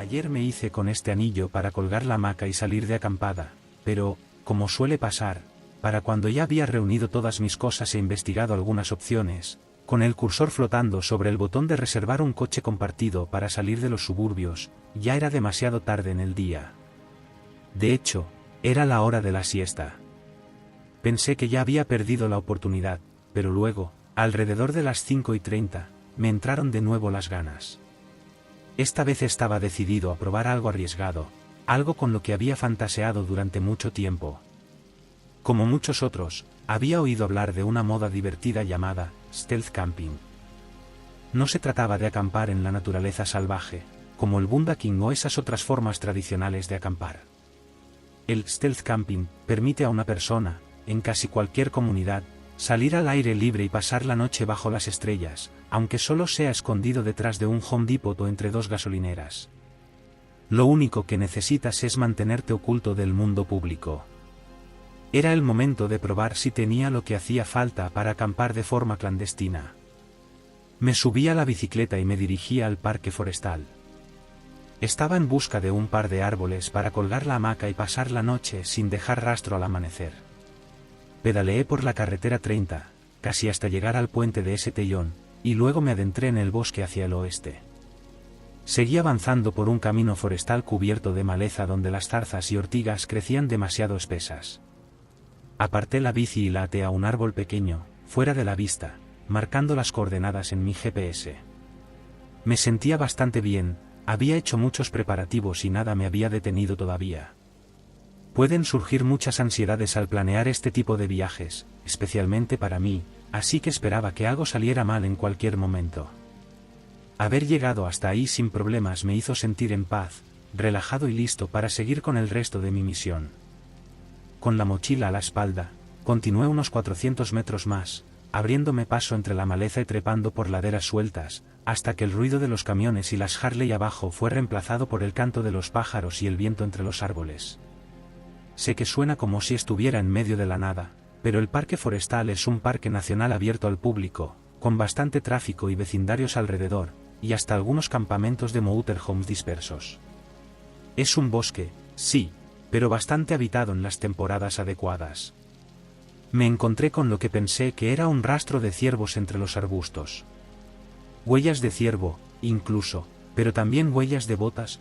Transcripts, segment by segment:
Ayer me hice con este anillo para colgar la hamaca y salir de acampada, pero, como suele pasar, para cuando ya había reunido todas mis cosas e investigado algunas opciones, con el cursor flotando sobre el botón de reservar un coche compartido para salir de los suburbios, ya era demasiado tarde en el día. De hecho, era la hora de la siesta. Pensé que ya había perdido la oportunidad, pero luego, alrededor de las 5:30, me entraron de nuevo las ganas. Esta vez estaba decidido a probar algo arriesgado, algo con lo que había fantaseado durante mucho tiempo. Como muchos otros, había oído hablar de una moda divertida llamada stealth camping. No se trataba de acampar en la naturaleza salvaje, como el boondocking o esas otras formas tradicionales de acampar. El stealth camping permite a una persona, en casi cualquier comunidad, salir al aire libre y pasar la noche bajo las estrellas, aunque solo sea escondido detrás de un Home Depot o entre dos gasolineras. Lo único que necesitas es mantenerte oculto del mundo público. Era el momento de probar si tenía lo que hacía falta para acampar de forma clandestina. Me subí a la bicicleta y me dirigí al parque forestal. Estaba en busca de un par de árboles para colgar la hamaca y pasar la noche sin dejar rastro al amanecer. Pedaleé por la carretera 30, casi hasta llegar al puente de Estellón, y luego me adentré en el bosque hacia el oeste. Seguí avanzando por un camino forestal cubierto de maleza donde las zarzas y ortigas crecían demasiado espesas. Aparté la bici y la até a un árbol pequeño, fuera de la vista, marcando las coordenadas en mi GPS. Me sentía bastante bien, había hecho muchos preparativos y nada me había detenido todavía. Pueden surgir muchas ansiedades al planear este tipo de viajes, especialmente para mí, así que esperaba que algo saliera mal en cualquier momento. Haber llegado hasta ahí sin problemas me hizo sentir en paz, relajado y listo para seguir con el resto de mi misión. Con la mochila a la espalda, continué unos 400 metros más, abriéndome paso entre la maleza y trepando por laderas sueltas, hasta que el ruido de los camiones y las Harley abajo fue reemplazado por el canto de los pájaros y el viento entre los árboles. Sé que suena como si estuviera en medio de la nada, pero el parque forestal es un parque nacional abierto al público, con bastante tráfico y vecindarios alrededor, y hasta algunos campamentos de motorhomes dispersos. Es un bosque, sí, pero bastante habitado en las temporadas adecuadas. Me encontré con lo que pensé que era un rastro de ciervos entre los arbustos. Huellas de ciervo, incluso, pero también huellas de botas.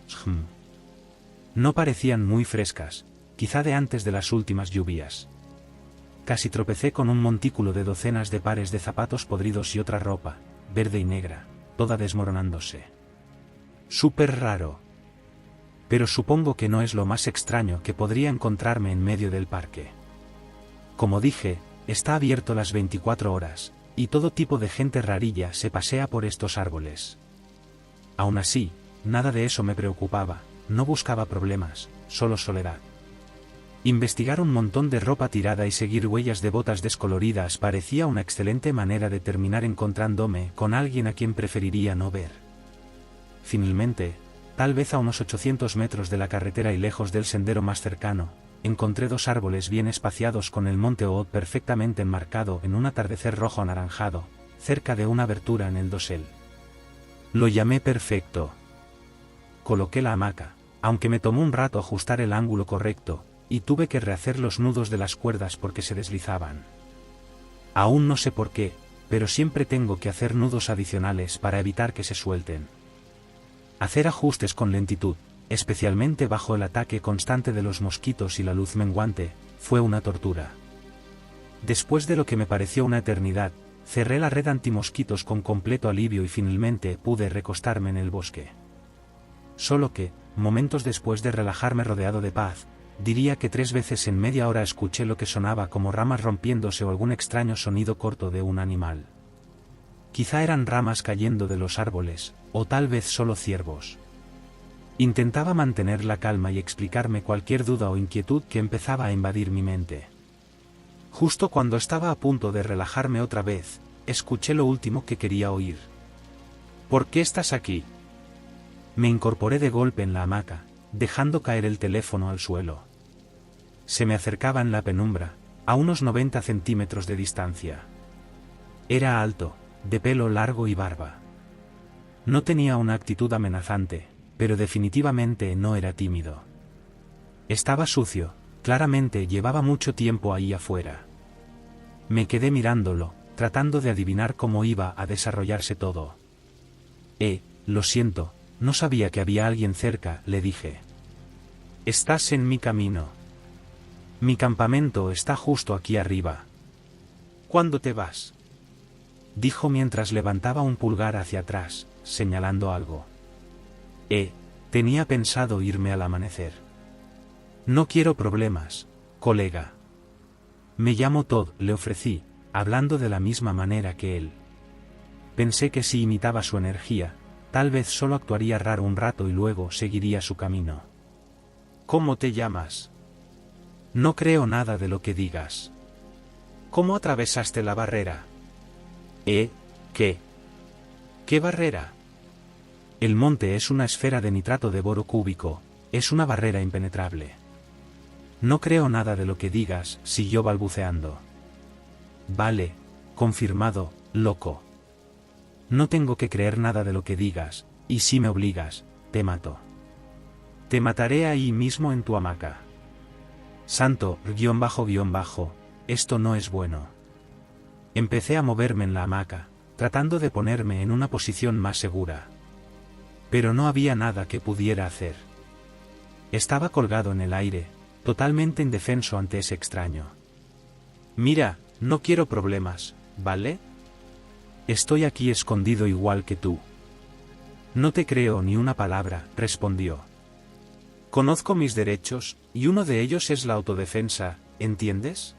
No parecían muy frescas, quizá de antes de las últimas lluvias. Casi tropecé con un montículo de docenas de pares de zapatos podridos y otra ropa, verde y negra, toda desmoronándose. Súper raro. Pero supongo que no es lo más extraño que podría encontrarme en medio del parque. Como dije, está abierto las 24 horas, y todo tipo de gente rarilla se pasea por estos árboles. Aún así, nada de eso me preocupaba, no buscaba problemas, solo soledad. Investigar un montón de ropa tirada y seguir huellas de botas descoloridas parecía una excelente manera de terminar encontrándome con alguien a quien preferiría no ver. Finalmente, tal vez a unos 800 metros de la carretera y lejos del sendero más cercano, encontré dos árboles bien espaciados con el monte Ood perfectamente enmarcado en un atardecer rojo anaranjado, cerca de una abertura en el dosel. Lo llamé perfecto. Coloqué la hamaca, aunque me tomó un rato ajustar el ángulo correcto, y tuve que rehacer los nudos de las cuerdas porque se deslizaban. Aún no sé por qué, pero siempre tengo que hacer nudos adicionales para evitar que se suelten. Hacer ajustes con lentitud, especialmente bajo el ataque constante de los mosquitos y la luz menguante, fue una tortura. Después de lo que me pareció una eternidad, cerré la red antimosquitos con completo alivio y finalmente pude recostarme en el bosque. Solo que, momentos después de relajarme rodeado de paz, diría que 3 veces en media hora escuché lo que sonaba como ramas rompiéndose o algún extraño sonido corto de un animal. Quizá eran ramas cayendo de los árboles, o tal vez solo ciervos. Intentaba mantener la calma y explicarme cualquier duda o inquietud que empezaba a invadir mi mente. Justo cuando estaba a punto de relajarme otra vez, escuché lo último que quería oír. ¿Por qué estás aquí? Me incorporé de golpe en la hamaca, dejando caer el teléfono al suelo. Se me acercaba en la penumbra, a unos 90 centímetros de distancia. Era alto, de pelo largo y barba. No tenía una actitud amenazante, pero definitivamente no era tímido. Estaba sucio, claramente llevaba mucho tiempo ahí afuera. Me quedé mirándolo, tratando de adivinar cómo iba a desarrollarse todo. Lo siento, no sabía que había alguien cerca, le dije. Estás en mi camino. Mi campamento está justo aquí arriba. ¿Cuándo te vas? Dijo mientras levantaba un pulgar hacia atrás, señalando algo. Tenía pensado irme al amanecer. No quiero problemas, colega. Me llamo Todd, le ofrecí, hablando de la misma manera que él. Pensé que si imitaba su energía, tal vez solo actuaría raro un rato y luego seguiría su camino. ¿Cómo te llamas? No creo nada de lo que digas. ¿Cómo atravesaste la barrera? ¿Qué? ¿Qué barrera? El monte es una esfera de nitrato de boro cúbico, es una barrera impenetrable. No creo nada de lo que digas, siguió balbuceando. Vale, confirmado, loco. No tengo que creer nada de lo que digas, y si me obligas, te mato. Te mataré ahí mismo en tu hamaca. Santo, esto no es bueno. Empecé a moverme en la hamaca, tratando de ponerme en una posición más segura. Pero no había nada que pudiera hacer. Estaba colgado en el aire, totalmente indefenso ante ese extraño. Mira, no quiero problemas, ¿vale? Estoy aquí escondido igual que tú. No te creo ni una palabra, respondió. Conozco mis derechos, y uno de ellos es la autodefensa, ¿entiendes?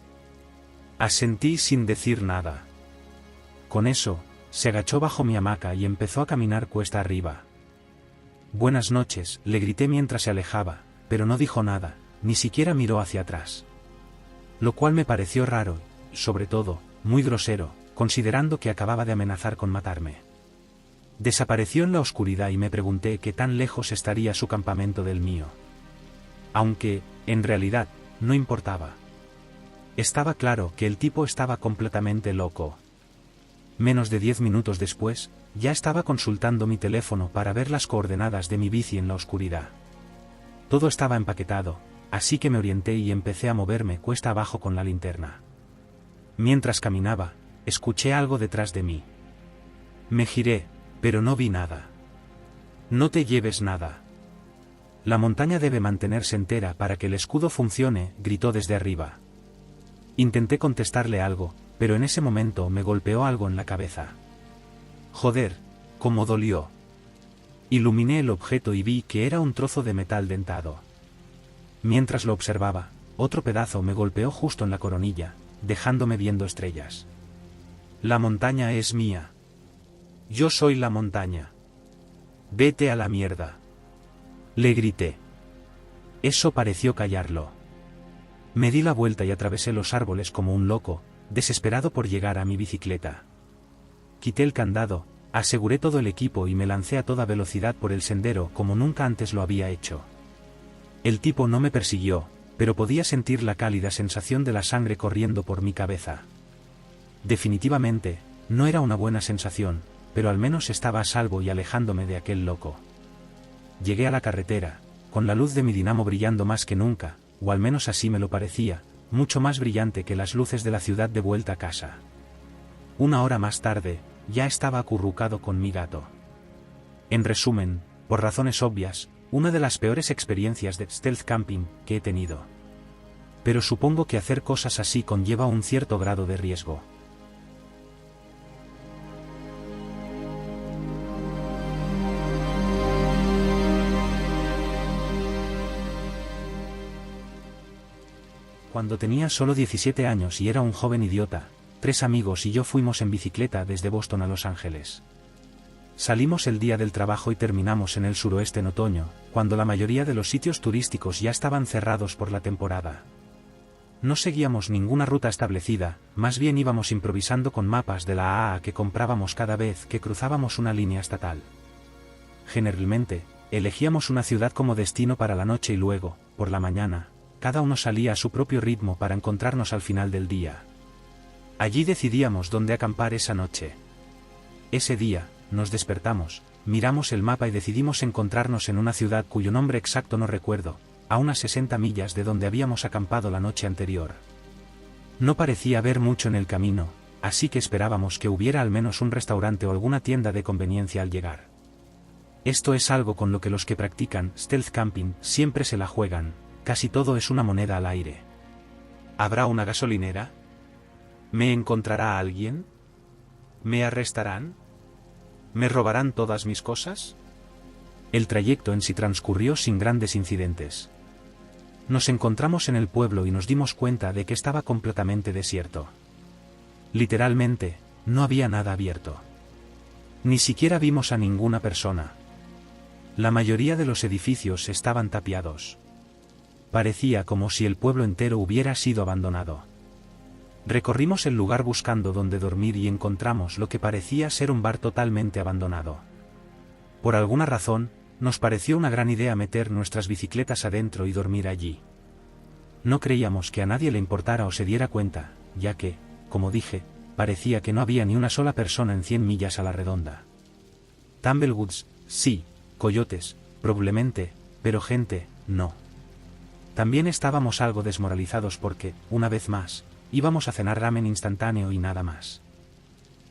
Asentí sin decir nada. Con eso, se agachó bajo mi hamaca y empezó a caminar cuesta arriba. Buenas noches, le grité mientras se alejaba, pero no dijo nada, ni siquiera miró hacia atrás. Lo cual me pareció raro, y, sobre todo, muy grosero, considerando que acababa de amenazar con matarme. Desapareció en la oscuridad y me pregunté qué tan lejos estaría su campamento del mío. Aunque, en realidad, no importaba. Estaba claro que el tipo estaba completamente loco. Menos de 10 minutos después, ya estaba consultando mi teléfono para ver las coordenadas de mi bici en la oscuridad. Todo estaba empaquetado, así que me orienté y empecé a moverme cuesta abajo con la linterna. Mientras caminaba, escuché algo detrás de mí. Me giré, pero no vi nada. No te lleves nada. La montaña debe mantenerse entera para que el escudo funcione, gritó desde arriba. Intenté contestarle algo, pero en ese momento me golpeó algo en la cabeza. Joder, cómo dolió. Iluminé el objeto y vi que era un trozo de metal dentado. Mientras lo observaba, otro pedazo me golpeó justo en la coronilla, dejándome viendo estrellas. La montaña es mía. Yo soy la montaña. Vete a la mierda. Le grité. Eso pareció callarlo. Me di la vuelta y atravesé los árboles como un loco, desesperado por llegar a mi bicicleta. Quité el candado, aseguré todo el equipo y me lancé a toda velocidad por el sendero como nunca antes lo había hecho. El tipo no me persiguió, pero podía sentir la cálida sensación de la sangre corriendo por mi cabeza. Definitivamente, no era una buena sensación, pero al menos estaba a salvo y alejándome de aquel loco. Llegué a la carretera, con la luz de mi dinamo brillando más que nunca, o al menos así me lo parecía, mucho más brillante que las luces de la ciudad de vuelta a casa. Una hora más tarde, ya estaba acurrucado con mi gato. En resumen, por razones obvias, una de las peores experiencias de stealth camping que he tenido. Pero supongo que hacer cosas así conlleva un cierto grado de riesgo. Cuando tenía solo 17 años y era un joven idiota, 3 amigos y yo fuimos en bicicleta desde Boston a Los Ángeles. Salimos el día del trabajo y terminamos en el suroeste en otoño, cuando la mayoría de los sitios turísticos ya estaban cerrados por la temporada. No seguíamos ninguna ruta establecida, más bien íbamos improvisando con mapas de la AA que comprábamos cada vez que cruzábamos una línea estatal. Generalmente, elegíamos una ciudad como destino para la noche y luego, por la mañana, cada uno salía a su propio ritmo para encontrarnos al final del día. Allí decidíamos dónde acampar esa noche. Ese día, nos despertamos, miramos el mapa y decidimos encontrarnos en una ciudad cuyo nombre exacto no recuerdo, a unas 60 millas de donde habíamos acampado la noche anterior. No parecía haber mucho en el camino, así que esperábamos que hubiera al menos un restaurante o alguna tienda de conveniencia al llegar. Esto es algo con lo que los que practican stealth camping siempre se la juegan, casi todo es una moneda al aire. ¿Habrá una gasolinera? ¿Me encontrará alguien? ¿Me arrestarán? ¿Me robarán todas mis cosas? El trayecto en sí transcurrió sin grandes incidentes. Nos encontramos en el pueblo y nos dimos cuenta de que estaba completamente desierto. Literalmente, no había nada abierto. Ni siquiera vimos a ninguna persona. La mayoría de los edificios estaban tapiados. Parecía como si el pueblo entero hubiera sido abandonado. Recorrimos el lugar buscando dónde dormir y encontramos lo que parecía ser un bar totalmente abandonado. Por alguna razón, nos pareció una gran idea meter nuestras bicicletas adentro y dormir allí. No creíamos que a nadie le importara o se diera cuenta, ya que, como dije, parecía que no había ni una sola persona en 100 millas a la redonda. Tumblewoods, sí, coyotes, probablemente, pero gente, no. También estábamos algo desmoralizados porque, una vez más, íbamos a cenar ramen instantáneo y nada más.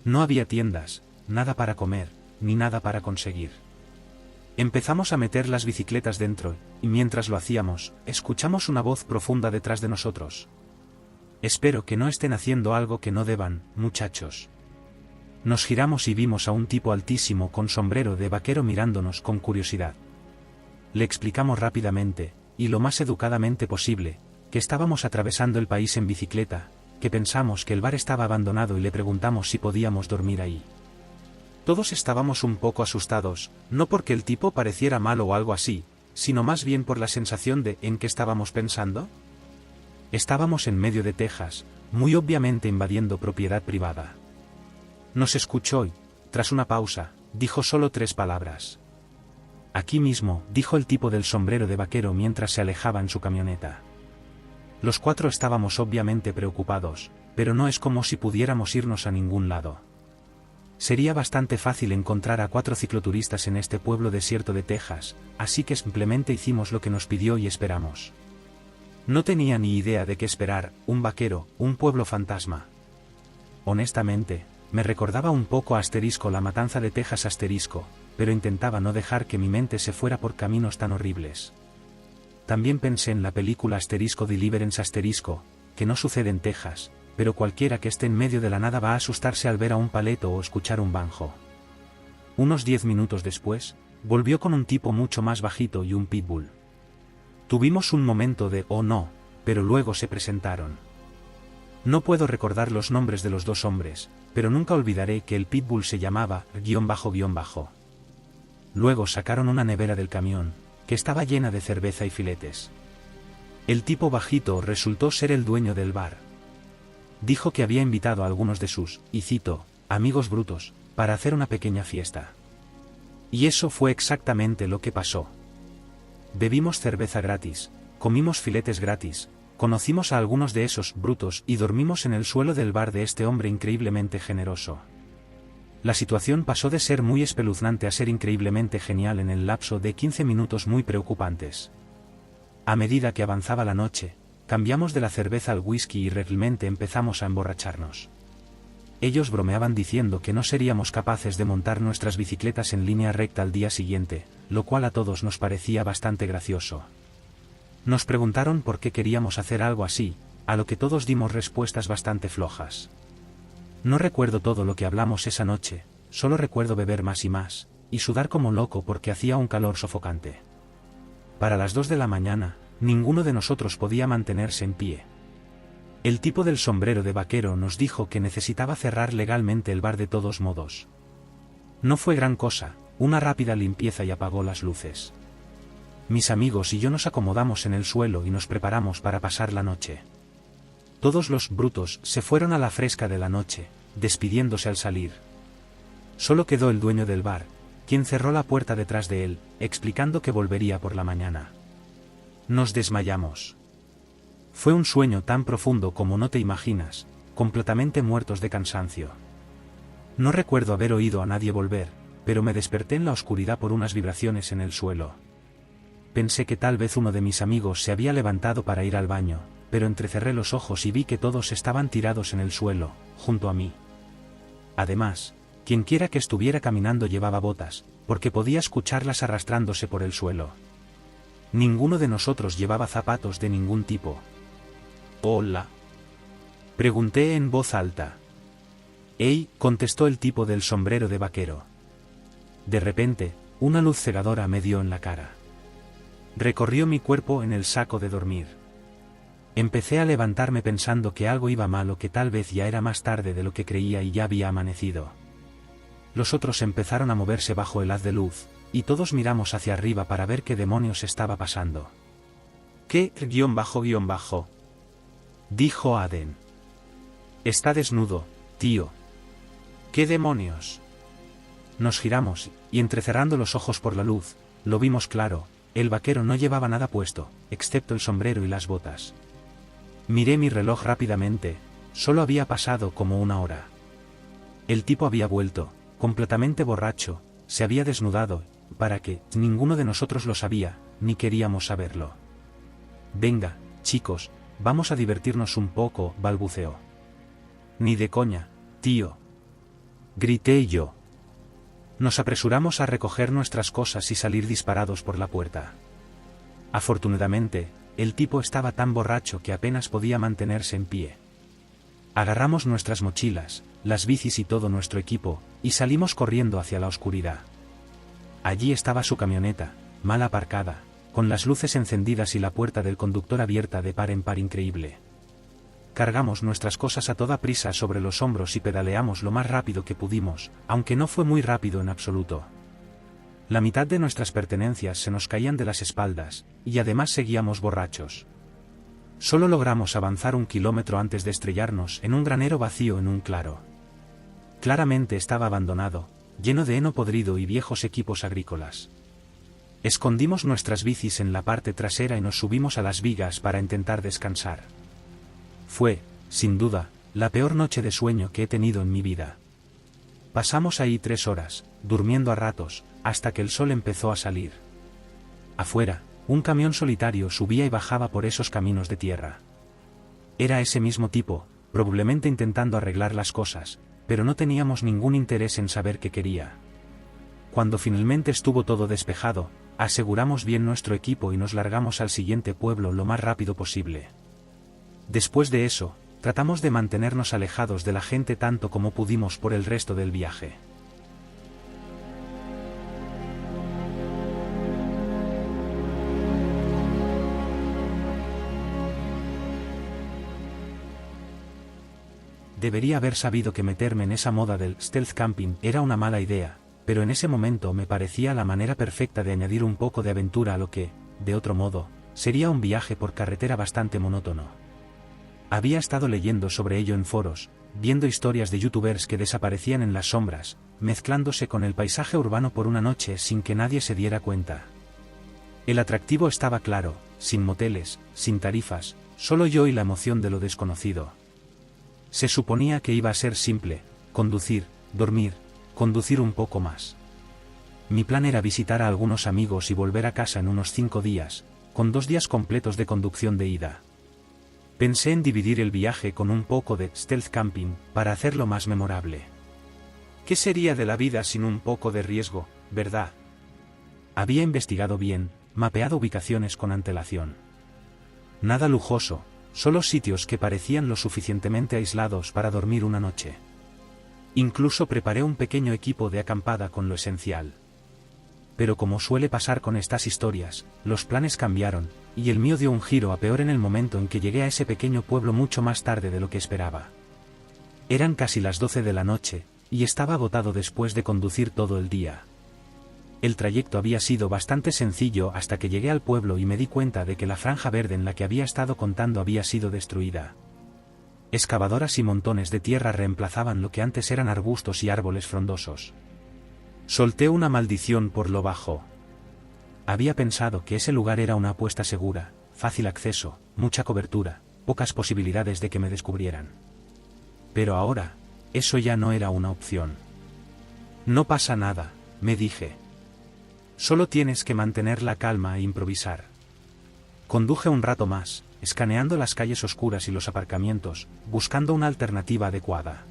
No había tiendas, nada para comer, ni nada para conseguir. Empezamos a meter las bicicletas dentro, y mientras lo hacíamos, escuchamos una voz profunda detrás de nosotros. Espero que no estén haciendo algo que no deban, muchachos. Nos giramos y vimos a un tipo altísimo con sombrero de vaquero mirándonos con curiosidad. Le explicamos rápidamente, y lo más educadamente posible, que estábamos atravesando el país en bicicleta, que pensamos que el bar estaba abandonado y le preguntamos si podíamos dormir ahí. Todos estábamos un poco asustados, no porque el tipo pareciera malo o algo así, sino más bien por la sensación de ¿en qué estábamos pensando? Estábamos en medio de Texas, muy obviamente invadiendo propiedad privada. Nos escuchó y, tras una pausa, dijo solo 3 palabras. Aquí mismo, dijo el tipo del sombrero de vaquero mientras se alejaba en su camioneta. Los 4 estábamos obviamente preocupados, pero no es como si pudiéramos irnos a ningún lado. Sería bastante fácil encontrar a 4 cicloturistas en este pueblo desierto de Texas, así que simplemente hicimos lo que nos pidió y esperamos. No tenía ni idea de qué esperar, un vaquero, un pueblo fantasma. Honestamente, me recordaba un poco a Asterisco La Matanza de Texas Asterisco, pero intentaba no dejar que mi mente se fuera por caminos tan horribles. También pensé en la película Asterisco Deliverance Asterisco, que no sucede en Texas, pero cualquiera que esté en medio de la nada va a asustarse al ver a un paleto o escuchar un banjo. Unos 10 minutos después, volvió con un tipo mucho más bajito y un pitbull. Tuvimos un momento de «oh no», pero luego se presentaron. No puedo recordar los nombres de los 2 hombres, pero nunca olvidaré que el pitbull se llamaba __. Luego sacaron una nevera del camión, que estaba llena de cerveza y filetes. El tipo bajito resultó ser el dueño del bar. Dijo que había invitado a algunos de sus, y cito, amigos brutos, para hacer una pequeña fiesta. Y eso fue exactamente lo que pasó. Bebimos cerveza gratis, comimos filetes gratis, conocimos a algunos de esos brutos y dormimos en el suelo del bar de este hombre increíblemente generoso. La situación pasó de ser muy espeluznante a ser increíblemente genial en el lapso de 15 minutos muy preocupantes. A medida que avanzaba la noche, cambiamos de la cerveza al whisky y realmente empezamos a emborracharnos. Ellos bromeaban diciendo que no seríamos capaces de montar nuestras bicicletas en línea recta al día siguiente, lo cual a todos nos parecía bastante gracioso. Nos preguntaron por qué queríamos hacer algo así, a lo que todos dimos respuestas bastante flojas. No recuerdo todo lo que hablamos esa noche, solo recuerdo beber más y sudar como loco porque hacía un calor sofocante. Para las 2 de la mañana, ninguno de nosotros podía mantenerse en pie. El tipo del sombrero de vaquero nos dijo que necesitaba cerrar legalmente el bar de todos modos. No fue gran cosa, una rápida limpieza y apagó las luces. Mis amigos y yo nos acomodamos en el suelo y nos preparamos para pasar la noche. Todos los brutos se fueron a la fresca de la noche, despidiéndose al salir. Solo quedó el dueño del bar, quien cerró la puerta detrás de él, explicando que volvería por la mañana. Nos desmayamos. Fue un sueño tan profundo como no te imaginas, completamente muertos de cansancio. No recuerdo haber oído a nadie volver, pero me desperté en la oscuridad por unas vibraciones en el suelo. Pensé que tal vez uno de mis amigos se había levantado para ir al baño, pero entrecerré los ojos y vi que todos estaban tirados en el suelo, junto a mí. Además, quienquiera que estuviera caminando llevaba botas, porque podía escucharlas arrastrándose por el suelo. Ninguno de nosotros llevaba zapatos de ningún tipo. «Hola», pregunté en voz alta. «Ey», contestó el tipo del sombrero de vaquero. De repente, una luz cegadora me dio en la cara. Recorrió mi cuerpo en el saco de dormir. Empecé a levantarme pensando que algo iba mal o que tal vez ya era más tarde de lo que creía y ya había amanecido. Los otros empezaron a moverse bajo el haz de luz, y todos miramos hacia arriba para ver qué demonios estaba pasando. «¿Qué? __?», dijo Aden. «Está desnudo, tío». «¿Qué demonios?». Nos giramos, y entrecerrando los ojos por la luz, lo vimos claro. El vaquero no llevaba nada puesto, excepto el sombrero y las botas. Miré mi reloj rápidamente, solo había pasado como una hora. El tipo había vuelto, completamente borracho, se había desnudado, para que ninguno de nosotros lo sabía, ni queríamos saberlo. «Venga, chicos, vamos a divertirnos un poco», balbuceó. «Ni de coña, tío», grité yo. Nos apresuramos a recoger nuestras cosas y salir disparados por la puerta. Afortunadamente, el tipo estaba tan borracho que apenas podía mantenerse en pie. Agarramos nuestras mochilas, las bicis y todo nuestro equipo, y salimos corriendo hacia la oscuridad. Allí estaba su camioneta, mal aparcada, con las luces encendidas y la puerta del conductor abierta de par en par increíble. Cargamos nuestras cosas a toda prisa sobre los hombros y pedaleamos lo más rápido que pudimos, aunque no fue muy rápido en absoluto. La mitad de nuestras pertenencias se nos caían de las espaldas, y además seguíamos borrachos. Solo logramos avanzar 1 kilómetro antes de estrellarnos en un granero vacío en un claro. Claramente estaba abandonado, lleno de heno podrido y viejos equipos agrícolas. Escondimos nuestras bicis en la parte trasera y nos subimos a las vigas para intentar descansar. Fue, sin duda, la peor noche de sueño que he tenido en mi vida. Pasamos ahí 3 horas, durmiendo a ratos, hasta que el sol empezó a salir. Afuera, un camión solitario subía y bajaba por esos caminos de tierra. Era ese mismo tipo, probablemente intentando arreglar las cosas, pero no teníamos ningún interés en saber qué quería. Cuando finalmente estuvo todo despejado, aseguramos bien nuestro equipo y nos largamos al siguiente pueblo lo más rápido posible. Después de eso, tratamos de mantenernos alejados de la gente tanto como pudimos por el resto del viaje. Debería haber sabido que meterme en esa moda del stealth camping era una mala idea, pero en ese momento me parecía la manera perfecta de añadir un poco de aventura a lo que, de otro modo, sería un viaje por carretera bastante monótono. Había estado leyendo sobre ello en foros, viendo historias de youtubers que desaparecían en las sombras, mezclándose con el paisaje urbano por una noche sin que nadie se diera cuenta. El atractivo estaba claro, sin moteles, sin tarifas, solo yo y la emoción de lo desconocido. Se suponía que iba a ser simple, conducir, dormir, conducir un poco más. Mi plan era visitar a algunos amigos y volver a casa en unos 5 días, con 2 días completos de conducción de ida. Pensé en dividir el viaje con un poco de stealth camping, para hacerlo más memorable. ¿Qué sería de la vida sin un poco de riesgo, verdad? Había investigado bien, mapeado ubicaciones con antelación. Nada lujoso, solo sitios que parecían lo suficientemente aislados para dormir una noche. Incluso preparé un pequeño equipo de acampada con lo esencial. Pero como suele pasar con estas historias, los planes cambiaron, y el mío dio un giro a peor en el momento en que llegué a ese pequeño pueblo mucho más tarde de lo que esperaba. Eran casi las 12 de la noche, y estaba agotado después de conducir todo el día. El trayecto había sido bastante sencillo hasta que llegué al pueblo y me di cuenta de que la franja verde en la que había estado contando había sido destruida. Excavadoras y montones de tierra reemplazaban lo que antes eran arbustos y árboles frondosos. Solté una maldición por lo bajo. Había pensado que ese lugar era una apuesta segura, fácil acceso, mucha cobertura, pocas posibilidades de que me descubrieran. Pero ahora, eso ya no era una opción. «No pasa nada», me dije. Solo tienes que mantener la calma e improvisar. Conduje un rato más, escaneando las calles oscuras y los aparcamientos, buscando una alternativa adecuada.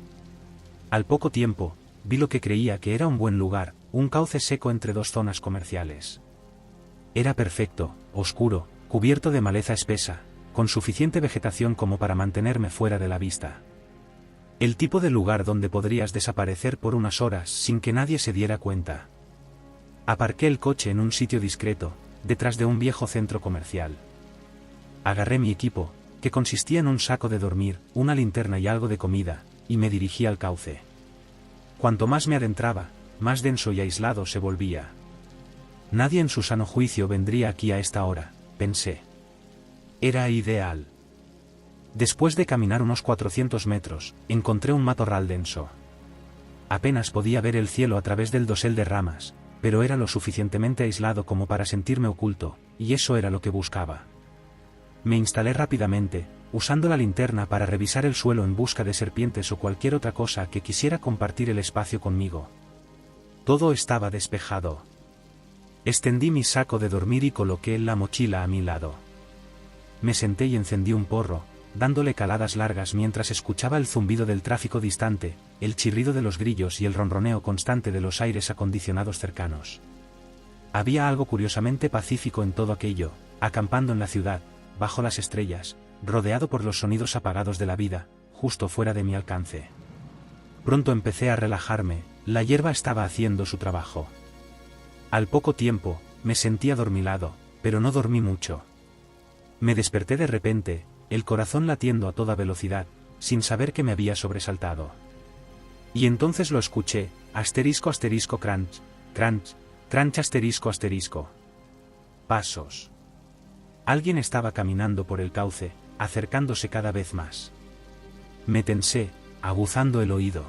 Al poco tiempo, vi lo que creía que era un buen lugar, un cauce seco entre dos zonas comerciales. Era perfecto, oscuro, cubierto de maleza espesa, con suficiente vegetación como para mantenerme fuera de la vista. El tipo de lugar donde podrías desaparecer por unas horas sin que nadie se diera cuenta. Aparqué el coche en un sitio discreto, detrás de un viejo centro comercial. Agarré mi equipo, que consistía en un saco de dormir, una linterna y algo de comida, y me dirigí al cauce. Cuanto más me adentraba, más denso y aislado se volvía. Nadie en su sano juicio vendría aquí a esta hora, pensé. Era ideal. Después de caminar unos 400 metros, encontré un matorral denso. Apenas podía ver el cielo a través del dosel de ramas, pero era lo suficientemente aislado como para sentirme oculto, y eso era lo que buscaba. Me instalé rápidamente, usando la linterna para revisar el suelo en busca de serpientes o cualquier otra cosa que quisiera compartir el espacio conmigo. Todo estaba despejado. Extendí mi saco de dormir y coloqué la mochila a mi lado. Me senté y encendí un porro, dándole caladas largas mientras escuchaba el zumbido del tráfico distante, el chirrido de los grillos y el ronroneo constante de los aires acondicionados cercanos. Había algo curiosamente pacífico en todo aquello, acampando en la ciudad, bajo las estrellas, rodeado por los sonidos apagados de la vida, justo fuera de mi alcance. Pronto empecé a relajarme, la hierba estaba haciendo su trabajo. Al poco tiempo, me sentí adormilado, pero no dormí mucho. Me desperté de repente, el corazón latiendo a toda velocidad, sin saber que me había sobresaltado. Y entonces lo escuché, asterisco asterisco crunch, crunch, crunch asterisco asterisco. Pasos. Alguien estaba caminando por el cauce, acercándose cada vez más. Me tensé, aguzando el oído.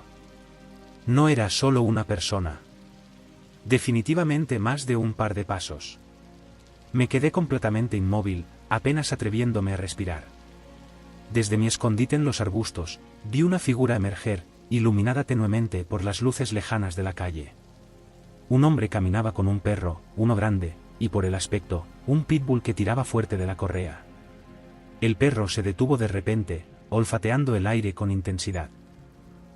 No era solo una persona. Definitivamente más de un par de pasos. Me quedé completamente inmóvil, apenas atreviéndome a respirar. Desde mi escondite en los arbustos, vi una figura emerger, iluminada tenuemente por las luces lejanas de la calle. Un hombre caminaba con un perro, uno grande, y por el aspecto, un pitbull que tiraba fuerte de la correa. El perro se detuvo de repente, olfateando el aire con intensidad.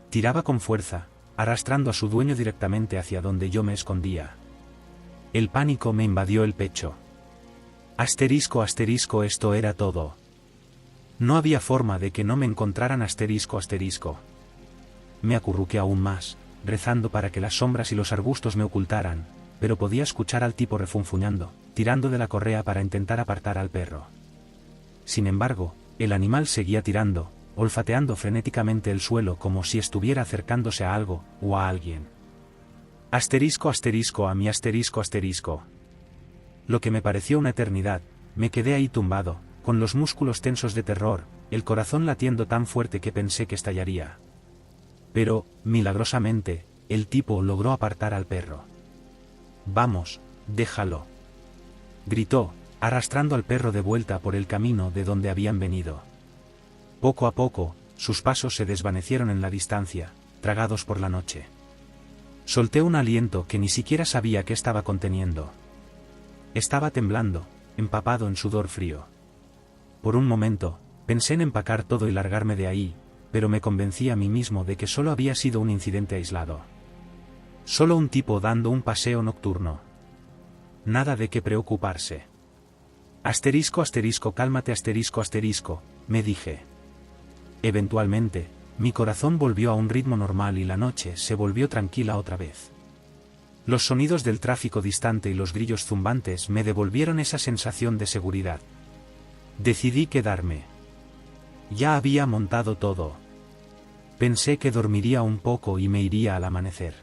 Tiraba con fuerza, arrastrando a su dueño directamente hacia donde yo me escondía. El pánico me invadió el pecho. Asterisco asterisco, esto era todo. No había forma de que no me encontraran asterisco asterisco. Me acurruqué aún más, rezando para que las sombras y los arbustos me ocultaran, pero podía escuchar al tipo refunfuñando, tirando de la correa para intentar apartar al perro. Sin embargo, el animal seguía tirando, olfateando frenéticamente el suelo como si estuviera acercándose a algo, o a alguien. Asterisco asterisco a mi asterisco asterisco. Lo que me pareció una eternidad, me quedé ahí tumbado, con los músculos tensos de terror, el corazón latiendo tan fuerte que pensé que estallaría. Pero, milagrosamente, el tipo logró apartar al perro. «Vamos, déjalo», gritó, arrastrando al perro de vuelta por el camino de donde habían venido. Poco a poco, sus pasos se desvanecieron en la distancia, tragados por la noche. Solté un aliento que ni siquiera sabía que estaba conteniendo. Estaba temblando, empapado en sudor frío. Por un momento, pensé en empacar todo y largarme de ahí, pero me convencí a mí mismo de que solo había sido un incidente aislado. Solo un tipo dando un paseo nocturno. Nada de qué preocuparse. Asterisco asterisco cálmate asterisco asterisco, me dije. Eventualmente, mi corazón volvió a un ritmo normal y la noche se volvió tranquila otra vez. Los sonidos del tráfico distante y los grillos zumbantes me devolvieron esa sensación de seguridad. Decidí quedarme. Ya había montado todo. Pensé que dormiría un poco y me iría al amanecer.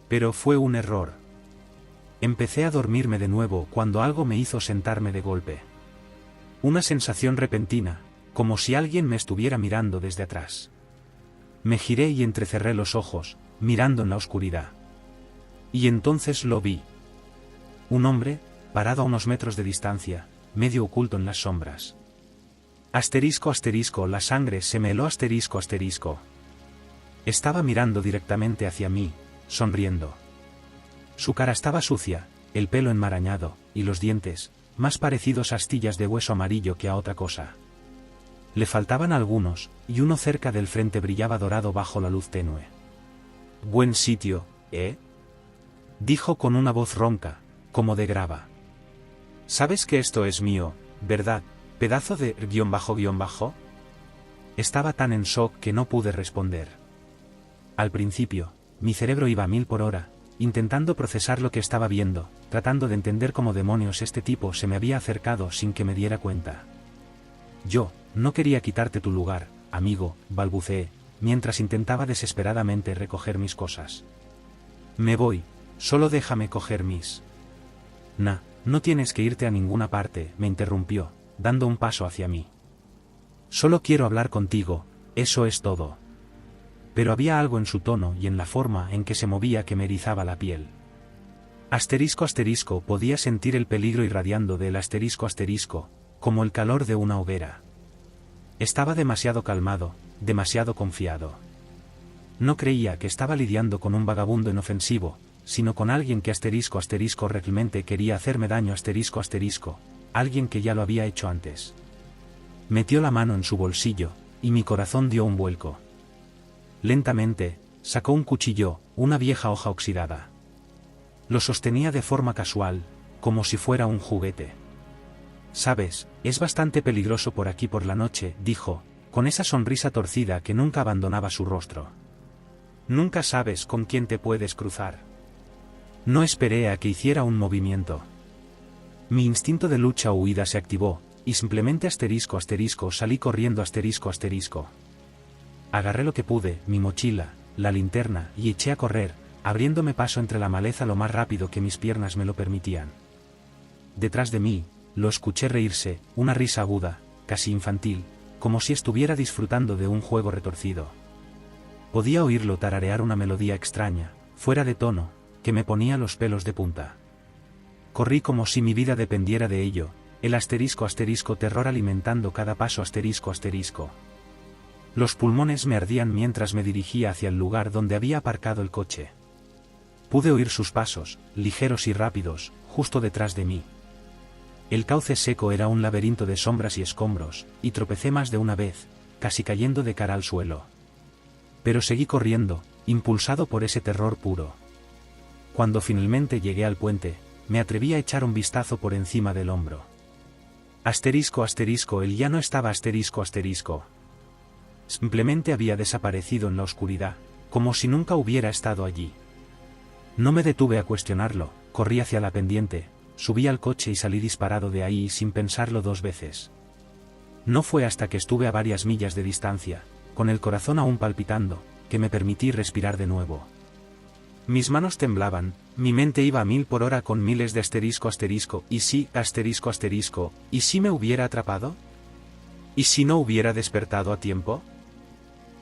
Pero fue un error. Empecé a dormirme de nuevo cuando algo me hizo sentarme de golpe. Una sensación repentina, como si alguien me estuviera mirando desde atrás. Me giré y entrecerré los ojos, mirando en la oscuridad. Y entonces lo vi. Un hombre, parado a unos metros de distancia, medio oculto en las sombras. Asterisco asterisco, la sangre se me heló asterisco asterisco. Estaba mirando directamente hacia mí, sonriendo. Su cara estaba sucia, el pelo enmarañado, y los dientes, más parecidos a astillas de hueso amarillo que a otra cosa. Le faltaban algunos, y uno cerca del frente brillaba dorado bajo la luz tenue. «Buen sitio, ¿eh?», dijo con una voz ronca, como de grava. «Sabes que esto es mío, ¿verdad, pedazo de __?». Estaba tan en shock que no pude responder. Al principio, mi cerebro iba a 1000 por hora, intentando procesar lo que estaba viendo, tratando de entender cómo demonios este tipo se me había acercado sin que me diera cuenta. «Yo no quería quitarte tu lugar, amigo», balbuceé, mientras intentaba desesperadamente recoger mis cosas. «Me voy, solo déjame coger mis...». No tienes que irte a ninguna parte», me interrumpió, dando un paso hacia mí. «Solo quiero hablar contigo, eso es todo». Pero había algo en su tono y en la forma en que se movía que me erizaba la piel. ***, podía sentir el peligro irradiando del ***, como el calor de una hoguera. Estaba demasiado calmado, demasiado confiado. No creía que estaba lidiando con un vagabundo inofensivo, sino con alguien que *** realmente quería hacerme daño ***, alguien que ya lo había hecho antes. Metió la mano en su bolsillo, y mi corazón dio un vuelco. Lentamente, sacó un cuchillo, una vieja hoja oxidada. Lo sostenía de forma casual, como si fuera un juguete. «Sabes, es bastante peligroso por aquí por la noche», dijo, con esa sonrisa torcida que nunca abandonaba su rostro. «Nunca sabes con quién te puedes cruzar». No esperé a que hiciera un movimiento. Mi instinto de lucha o huida se activó, y simplemente salí corriendo ***. Agarré lo que pude, mi mochila, la linterna, y eché a correr, abriéndome paso entre la maleza lo más rápido que mis piernas me lo permitían. Detrás de mí, lo escuché reírse, una risa aguda, casi infantil, como si estuviera disfrutando de un juego retorcido. Podía oírlo tararear una melodía extraña, fuera de tono, que me ponía los pelos de punta. Corrí como si mi vida dependiera de ello, el ***, terror alimentando cada paso ***. Los pulmones me ardían mientras me dirigía hacia el lugar donde había aparcado el coche. Pude oír sus pasos, ligeros y rápidos, justo detrás de mí. El cauce seco era un laberinto de sombras y escombros, y tropecé más de una vez, casi cayendo de cara al suelo. Pero seguí corriendo, impulsado por ese terror puro. Cuando finalmente llegué al puente, me atreví a echar un vistazo por encima del hombro. Él ya no estaba ***. Simplemente había desaparecido en la oscuridad, como si nunca hubiera estado allí. No me detuve a cuestionarlo, corrí hacia la pendiente, subí al coche y salí disparado de ahí sin pensarlo 2 veces. No fue hasta que estuve a varias millas de distancia, con el corazón aún palpitando, que me permití respirar de nuevo. Mis manos temblaban, mi mente iba a 1000 por hora con miles de ***, ¿y si, y si me hubiera atrapado? ¿Y si no hubiera despertado a tiempo?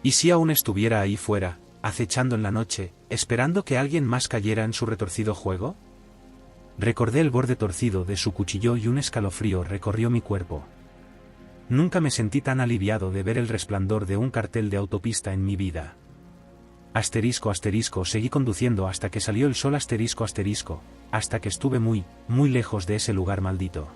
¿Y si aún estuviera ahí fuera, acechando en la noche, esperando que alguien más cayera en su retorcido juego? Recordé el borde torcido de su cuchillo y un escalofrío recorrió mi cuerpo. Nunca me sentí tan aliviado de ver el resplandor de un cartel de autopista en mi vida. Seguí conduciendo hasta que salió el sol hasta que estuve muy, muy lejos de ese lugar maldito.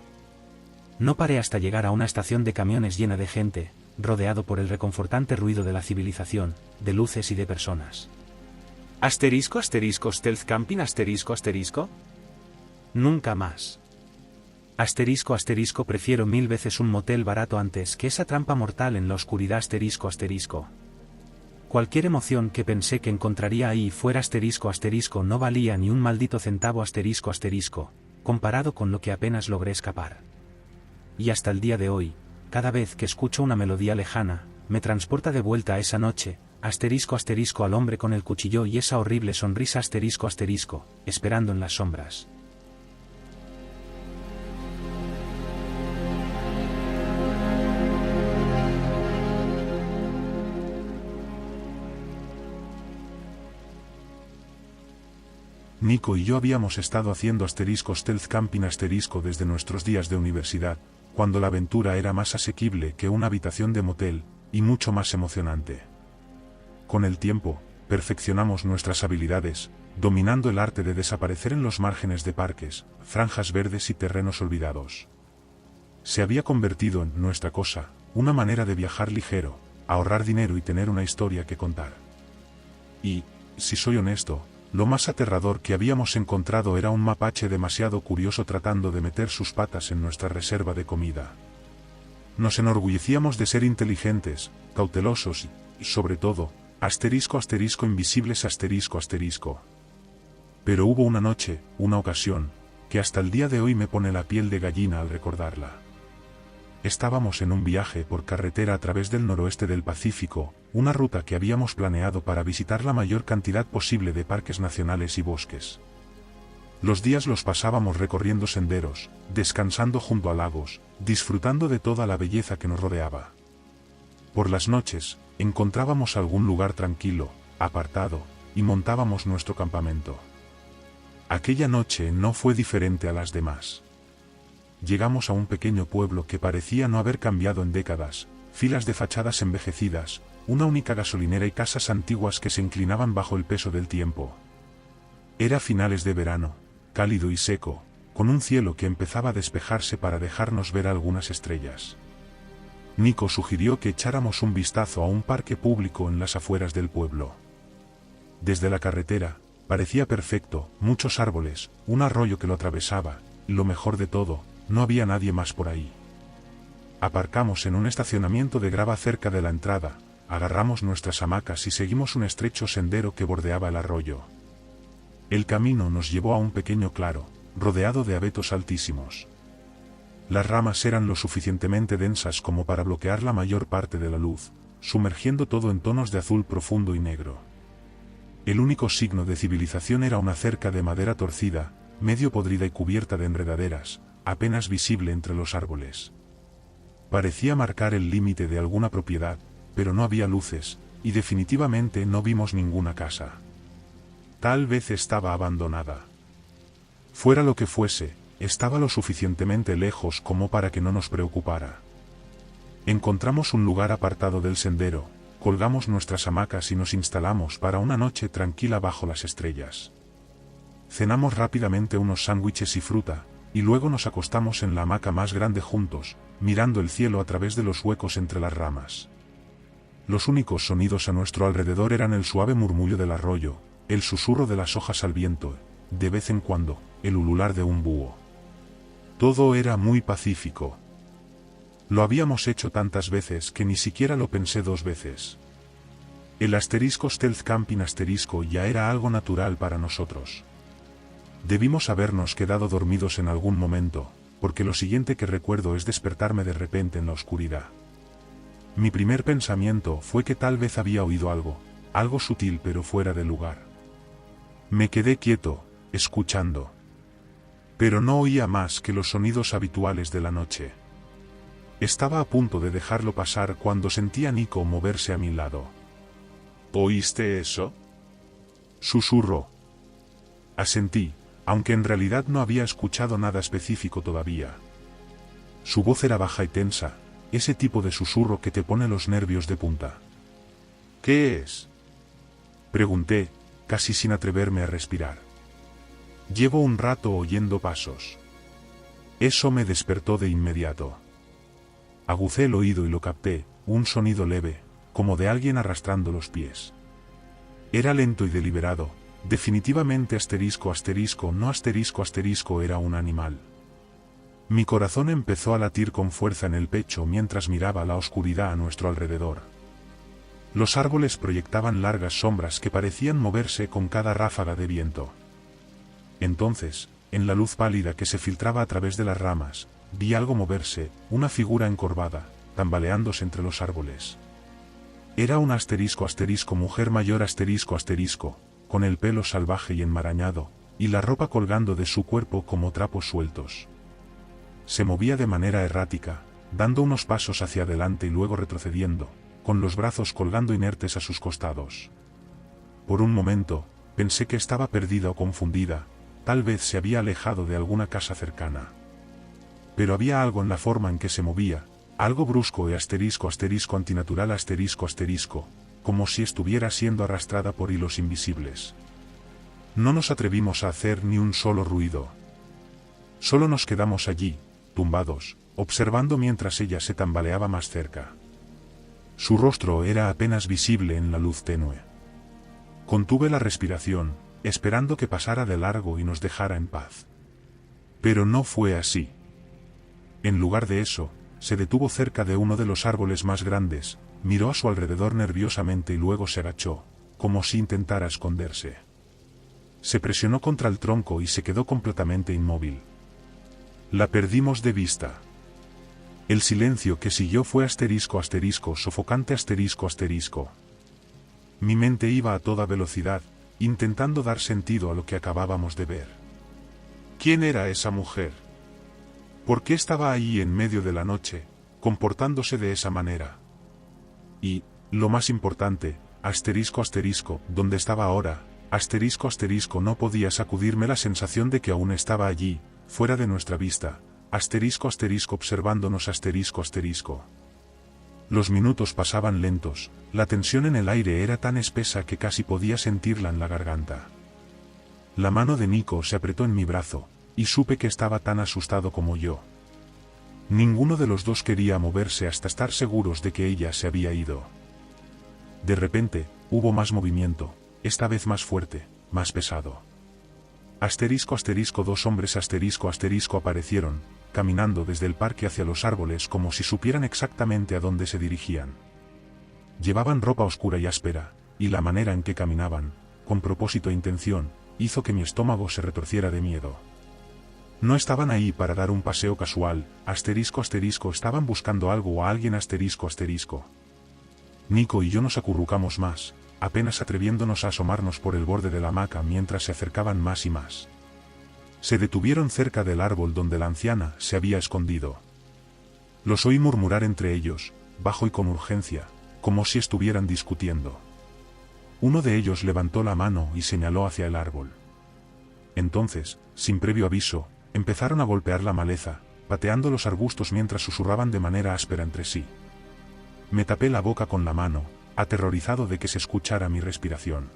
No paré hasta llegar a una estación de camiones llena de gente, rodeado por el reconfortante ruido de la civilización, de luces y de personas. Stealth Camping Nunca más. Prefiero 1000 veces un motel barato antes que esa trampa mortal en la oscuridad Cualquier emoción que pensé que encontraría ahí fuera no valía ni un maldito centavo comparado con lo que apenas logré escapar. Y hasta el día de hoy, cada vez que escucho una melodía lejana, me transporta de vuelta a esa noche, al hombre con el cuchillo y esa horrible sonrisa esperando en las sombras. Nico y yo habíamos estado haciendo Stealth Camping desde nuestros días de universidad, cuando la aventura era más asequible que una habitación de motel, y mucho más emocionante. Con el tiempo, perfeccionamos nuestras habilidades, dominando el arte de desaparecer en los márgenes de parques, franjas verdes y terrenos olvidados. Se había convertido en nuestra cosa, una manera de viajar ligero, ahorrar dinero y tener una historia que contar. Y, si soy honesto, lo más aterrador que habíamos encontrado era un mapache demasiado curioso tratando de meter sus patas en nuestra reserva de comida. Nos enorgullecíamos de ser inteligentes, cautelosos y, sobre todo, invisibles Pero hubo una noche, una ocasión, que hasta el día de hoy me pone la piel de gallina al recordarla. Estábamos en un viaje por carretera a través del noroeste del Pacífico, una ruta que habíamos planeado para visitar la mayor cantidad posible de parques nacionales y bosques. Los días los pasábamos recorriendo senderos, descansando junto a lagos, disfrutando de toda la belleza que nos rodeaba. Por las noches, encontrábamos algún lugar tranquilo, apartado, y montábamos nuestro campamento. Aquella noche no fue diferente a las demás. Llegamos a un pequeño pueblo que parecía no haber cambiado en décadas, filas de fachadas envejecidas, una única gasolinera y casas antiguas que se inclinaban bajo el peso del tiempo. Era finales de verano, cálido y seco, con un cielo que empezaba a despejarse para dejarnos ver algunas estrellas. Nico sugirió que echáramos un vistazo a un parque público en las afueras del pueblo. Desde la carretera, parecía perfecto, muchos árboles, un arroyo que lo atravesaba, y lo mejor de todo, no había nadie más por ahí. Aparcamos en un estacionamiento de grava cerca de la entrada, agarramos nuestras hamacas y seguimos un estrecho sendero que bordeaba el arroyo. El camino nos llevó a un pequeño claro, rodeado de abetos altísimos. Las ramas eran lo suficientemente densas como para bloquear la mayor parte de la luz, sumergiendo todo en tonos de azul profundo y negro. El único signo de civilización era una cerca de madera torcida, medio podrida y cubierta de enredaderas, apenas visible entre los árboles. Parecía marcar el límite de alguna propiedad, pero no había luces, y definitivamente no vimos ninguna casa. Tal vez estaba abandonada. Fuera lo que fuese, estaba lo suficientemente lejos como para que no nos preocupara. Encontramos un lugar apartado del sendero, colgamos nuestras hamacas y nos instalamos para una noche tranquila bajo las estrellas. Cenamos rápidamente unos sándwiches y fruta, y luego nos acostamos en la hamaca más grande juntos, mirando el cielo a través de los huecos entre las ramas. Los únicos sonidos a nuestro alrededor eran el suave murmullo del arroyo, el susurro de las hojas al viento, de vez en cuando, el ulular de un búho. Todo era muy pacífico. Lo habíamos hecho tantas veces que ni siquiera lo pensé dos veces. El Stealth Camping ya era algo natural para nosotros. Debimos habernos quedado dormidos en algún momento, porque lo siguiente que recuerdo es despertarme de repente en la oscuridad. Mi primer pensamiento fue que tal vez había oído algo sutil pero fuera de lugar. Me quedé quieto, escuchando. Pero no oía más que los sonidos habituales de la noche. Estaba a punto de dejarlo pasar cuando sentí a Nico moverse a mi lado. ¿Oíste eso?, susurró. Asentí, aunque en realidad no había escuchado nada específico todavía. Su voz era baja y tensa, ese tipo de susurro que te pone los nervios de punta. ¿Qué es?, pregunté, casi sin atreverme a respirar. Llevo un rato oyendo pasos. Eso me despertó de inmediato. Agucé el oído y lo capté, un sonido leve, como de alguien arrastrando los pies. Era lento y deliberado. Definitivamente no era un animal. Mi corazón empezó a latir con fuerza en el pecho mientras miraba la oscuridad a nuestro alrededor. Los árboles proyectaban largas sombras que parecían moverse con cada ráfaga de viento. Entonces, en la luz pálida que se filtraba a través de las ramas, vi algo moverse, una figura encorvada, tambaleándose entre los árboles. Era una mujer mayor con el pelo salvaje y enmarañado, y la ropa colgando de su cuerpo como trapos sueltos. Se movía de manera errática, dando unos pasos hacia adelante y luego retrocediendo, con los brazos colgando inertes a sus costados. Por un momento, pensé que estaba perdida o confundida, tal vez se había alejado de alguna casa cercana. Pero había algo en la forma en que se movía, algo brusco e antinatural, como si estuviera siendo arrastrada por hilos invisibles. No nos atrevimos a hacer ni un solo ruido. Solo nos quedamos allí, tumbados, observando mientras ella se tambaleaba más cerca. Su rostro era apenas visible en la luz tenue. Contuve la respiración, esperando que pasara de largo y nos dejara en paz. Pero no fue así. En lugar de eso, se detuvo cerca de uno de los árboles más grandes, miró a su alrededor nerviosamente y luego se agachó, como si intentara esconderse. Se presionó contra el tronco y se quedó completamente inmóvil. La perdimos de vista. El silencio que siguió fue sofocante ***. Mi mente iba a toda velocidad, intentando dar sentido a lo que acabábamos de ver. ¿Quién era esa mujer? ¿Por qué estaba ahí en medio de la noche, comportándose de esa manera? Y, lo más importante, ¿dónde estaba ahora? No podía sacudirme la sensación de que aún estaba allí, fuera de nuestra vista, observándonos Los minutos pasaban lentos, la tensión en el aire era tan espesa que casi podía sentirla en la garganta. La mano de Nico se apretó en mi brazo, y supe que estaba tan asustado como yo. Ninguno de los dos quería moverse hasta estar seguros de que ella se había ido. De repente, hubo más movimiento, esta vez más fuerte, más pesado. Dos hombres aparecieron, caminando desde el parque hacia los árboles como si supieran exactamente a dónde se dirigían. Llevaban ropa oscura y áspera, y la manera en que caminaban, con propósito e intención, hizo que mi estómago se retorciera de miedo. No estaban ahí para dar un paseo casual, estaban buscando algo o a alguien Nico y yo nos acurrucamos más, apenas atreviéndonos a asomarnos por el borde de la hamaca mientras se acercaban más y más. Se detuvieron cerca del árbol donde la anciana se había escondido. Los oí murmurar entre ellos, bajo y con urgencia, como si estuvieran discutiendo. Uno de ellos levantó la mano y señaló hacia el árbol. Entonces, sin previo aviso, empezaron a golpear la maleza, pateando los arbustos mientras susurraban de manera áspera entre sí. Me tapé la boca con la mano, aterrorizado de que se escuchara mi respiración.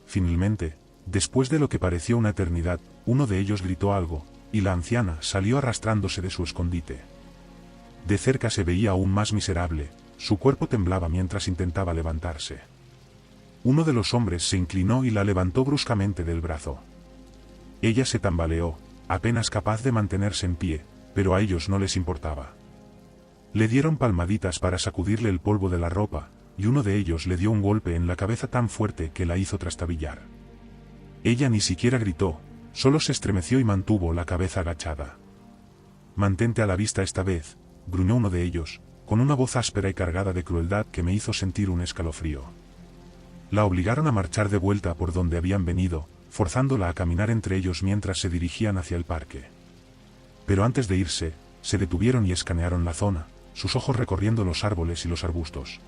Finalmente, después de lo que pareció una eternidad, uno de ellos gritó algo, y la anciana salió arrastrándose de su escondite. De cerca se veía aún más miserable, su cuerpo temblaba mientras intentaba levantarse. Uno de los hombres se inclinó y la levantó bruscamente del brazo. Ella se tambaleó, apenas capaz de mantenerse en pie, pero a ellos no les importaba. Le dieron palmaditas para sacudirle el polvo de la ropa, y uno de ellos le dio un golpe en la cabeza tan fuerte que la hizo trastabillar. Ella ni siquiera gritó, solo se estremeció y mantuvo la cabeza agachada. «Mantente a la vista esta vez», gruñó uno de ellos, con una voz áspera y cargada de crueldad que me hizo sentir un escalofrío. La obligaron a marchar de vuelta por donde habían venido, forzándola a caminar entre ellos mientras se dirigían hacia el parque. Pero antes de irse, se detuvieron y escanearon la zona, sus ojos recorriendo los árboles y los arbustos.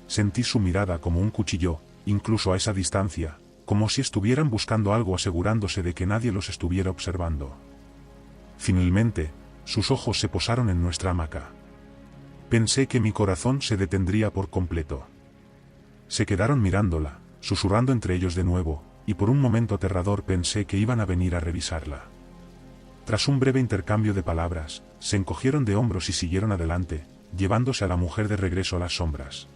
Sentí su mirada como un cuchillo, incluso a esa distancia, como si estuvieran buscando algo asegurándose de que nadie los estuviera observando. Finalmente, sus ojos se posaron en nuestra hamaca. Pensé que mi corazón se detendría por completo. Se quedaron mirándola, susurrando entre ellos de nuevo, y por un momento aterrador pensé que iban a venir a revisarla. Tras un breve intercambio de palabras, se encogieron de hombros y siguieron adelante, llevándose a la mujer de regreso a las sombras.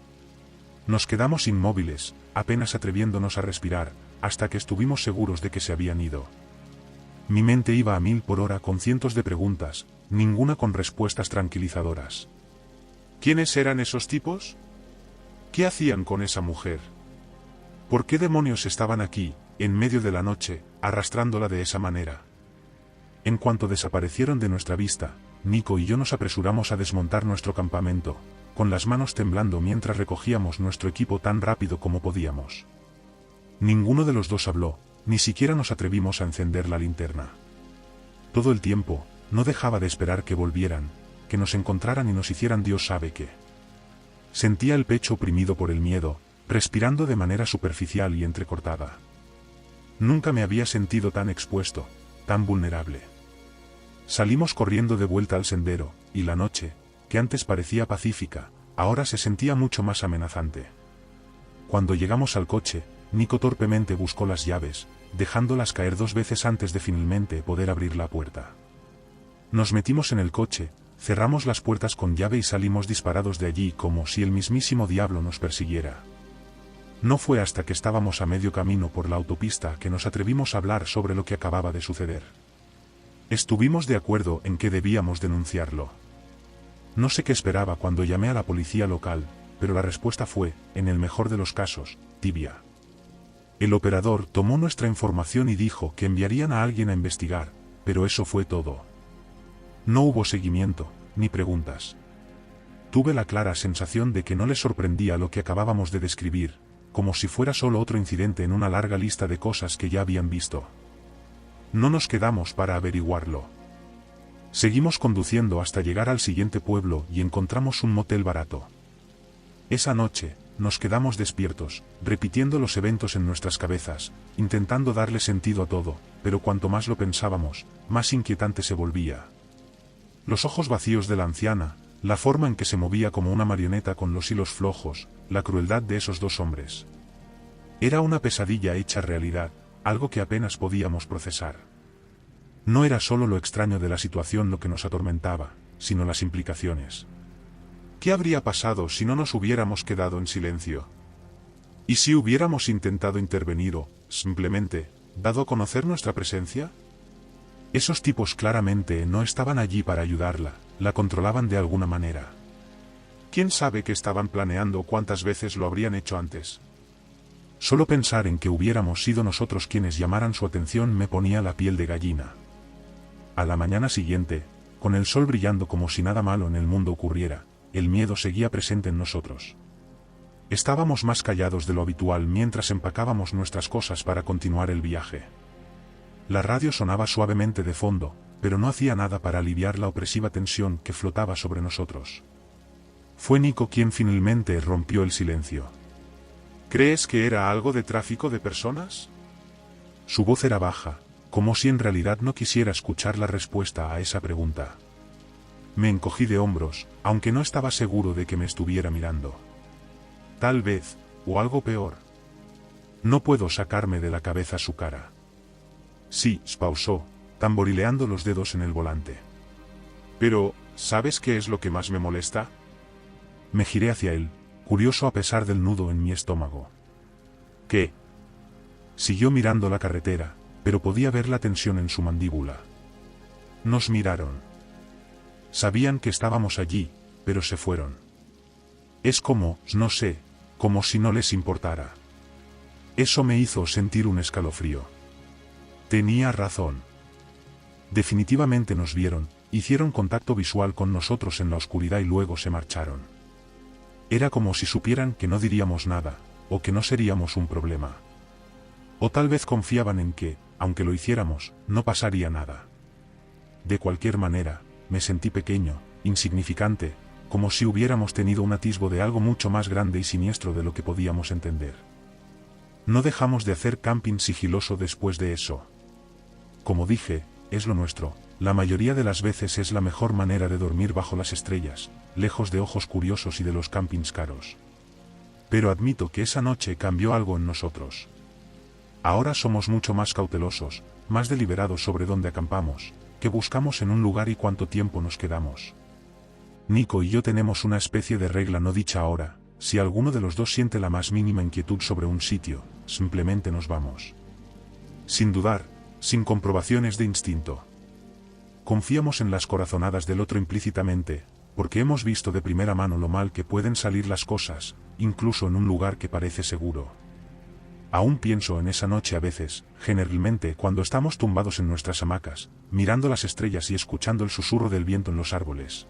Nos quedamos inmóviles, apenas atreviéndonos a respirar, hasta que estuvimos seguros de que se habían ido. Mi mente iba a 1000 por hora con cientos de preguntas, ninguna con respuestas tranquilizadoras. ¿Quiénes eran esos tipos? ¿Qué hacían con esa mujer? ¿Por qué demonios estaban aquí, en medio de la noche, arrastrándola de esa manera? En cuanto desaparecieron de nuestra vista, Nico y yo nos apresuramos a desmontar nuestro campamento, con las manos temblando mientras recogíamos nuestro equipo tan rápido como podíamos. Ninguno de los dos habló, ni siquiera nos atrevimos a encender la linterna. Todo el tiempo, no dejaba de esperar que volvieran, que nos encontraran y nos hicieran Dios sabe qué. Sentía el pecho oprimido por el miedo, respirando de manera superficial y entrecortada. Nunca me había sentido tan expuesto, tan vulnerable. Salimos corriendo de vuelta al sendero, y la noche, que antes parecía pacífica, ahora se sentía mucho más amenazante. Cuando llegamos al coche, Nico torpemente buscó las llaves, dejándolas caer 2 veces antes de finalmente poder abrir la puerta. Nos metimos en el coche, cerramos las puertas con llave y salimos disparados de allí como si el mismísimo diablo nos persiguiera. No fue hasta que estábamos a medio camino por la autopista que nos atrevimos a hablar sobre lo que acababa de suceder. Estuvimos de acuerdo en que debíamos denunciarlo. No sé qué esperaba cuando llamé a la policía local, pero la respuesta fue, en el mejor de los casos, tibia. El operador tomó nuestra información y dijo que enviarían a alguien a investigar, pero eso fue todo. No hubo seguimiento, ni preguntas. Tuve la clara sensación de que no les sorprendía lo que acabábamos de describir, como si fuera solo otro incidente en una larga lista de cosas que ya habían visto. No nos quedamos para averiguarlo. Seguimos conduciendo hasta llegar al siguiente pueblo y encontramos un motel barato. Esa noche, nos quedamos despiertos, repitiendo los eventos en nuestras cabezas, intentando darle sentido a todo, pero cuanto más lo pensábamos, más inquietante se volvía. Los ojos vacíos de la anciana, la forma en que se movía como una marioneta con los hilos flojos, la crueldad de esos 2 hombres. Era una pesadilla hecha realidad, algo que apenas podíamos procesar. No era solo lo extraño de la situación lo que nos atormentaba, sino las implicaciones. ¿Qué habría pasado si no nos hubiéramos quedado en silencio? ¿Y si hubiéramos intentado intervenir o, simplemente, dado a conocer nuestra presencia? Esos tipos claramente no estaban allí para ayudarla, la controlaban de alguna manera. ¿Quién sabe qué estaban planeando o cuántas veces lo habrían hecho antes? Solo pensar en que hubiéramos sido nosotros quienes llamaran su atención me ponía la piel de gallina. A la mañana siguiente, con el sol brillando como si nada malo en el mundo ocurriera, el miedo seguía presente en nosotros. Estábamos más callados de lo habitual mientras empacábamos nuestras cosas para continuar el viaje. La radio sonaba suavemente de fondo, pero no hacía nada para aliviar la opresiva tensión que flotaba sobre nosotros. Fue Nico quien finalmente rompió el silencio. ¿Crees que era algo de tráfico de personas? Su voz era baja, como si en realidad no quisiera escuchar la respuesta a esa pregunta. Me encogí de hombros, aunque no estaba seguro de que me estuviera mirando. Tal vez, o algo peor. No puedo sacarme de la cabeza su cara. Sí, pausó, tamborileando los dedos en el volante. Pero, ¿sabes qué es lo que más me molesta? Me giré hacia él, curioso a pesar del nudo en mi estómago. ¿Qué? Siguió mirando la carretera, pero podía ver la tensión en su mandíbula. Nos miraron. Sabían que estábamos allí, pero se fueron. Es como, no sé, como si no les importara. Eso me hizo sentir un escalofrío. Tenía razón. Definitivamente nos vieron, hicieron contacto visual con nosotros en la oscuridad y luego se marcharon. Era como si supieran que no diríamos nada, o que no seríamos un problema. O tal vez confiaban en que, aunque lo hiciéramos, no pasaría nada. De cualquier manera, me sentí pequeño, insignificante, como si hubiéramos tenido un atisbo de algo mucho más grande y siniestro de lo que podíamos entender. No dejamos de hacer camping sigiloso después de eso. Como dije, es lo nuestro, la mayoría de las veces es la mejor manera de dormir bajo las estrellas, lejos de ojos curiosos y de los campings caros. Pero admito que esa noche cambió algo en nosotros. Ahora somos mucho más cautelosos, más deliberados sobre dónde acampamos, qué buscamos en un lugar y cuánto tiempo nos quedamos. Nico y yo tenemos una especie de regla no dicha ahora: si alguno de los dos siente la más mínima inquietud sobre un sitio, simplemente nos vamos. Sin dudar, sin comprobaciones de instinto. Confiamos en las corazonadas del otro implícitamente, porque hemos visto de primera mano lo mal que pueden salir las cosas, incluso en un lugar que parece seguro. Aún pienso en esa noche a veces, generalmente cuando estamos tumbados en nuestras hamacas, mirando las estrellas y escuchando el susurro del viento en los árboles.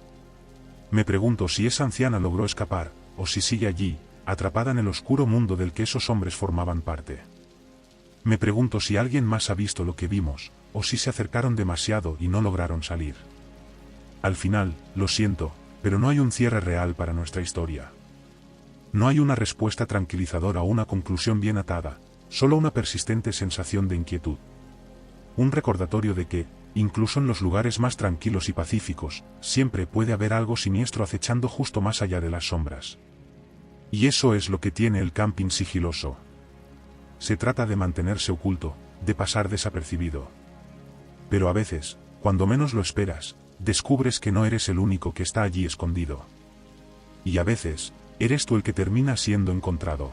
Me pregunto si esa anciana logró escapar, o si sigue allí, atrapada en el oscuro mundo del que esos hombres formaban parte. Me pregunto si alguien más ha visto lo que vimos, o si se acercaron demasiado y no lograron salir. Al final, lo siento, pero no hay un cierre real para nuestra historia. No hay una respuesta tranquilizadora o una conclusión bien atada, solo una persistente sensación de inquietud. Un recordatorio de que, incluso en los lugares más tranquilos y pacíficos, siempre puede haber algo siniestro acechando justo más allá de las sombras. Y eso es lo que tiene el camping sigiloso. Se trata de mantenerse oculto, de pasar desapercibido. Pero a veces, cuando menos lo esperas, descubres que no eres el único que está allí escondido. Y a veces, eres tú el que termina siendo encontrado.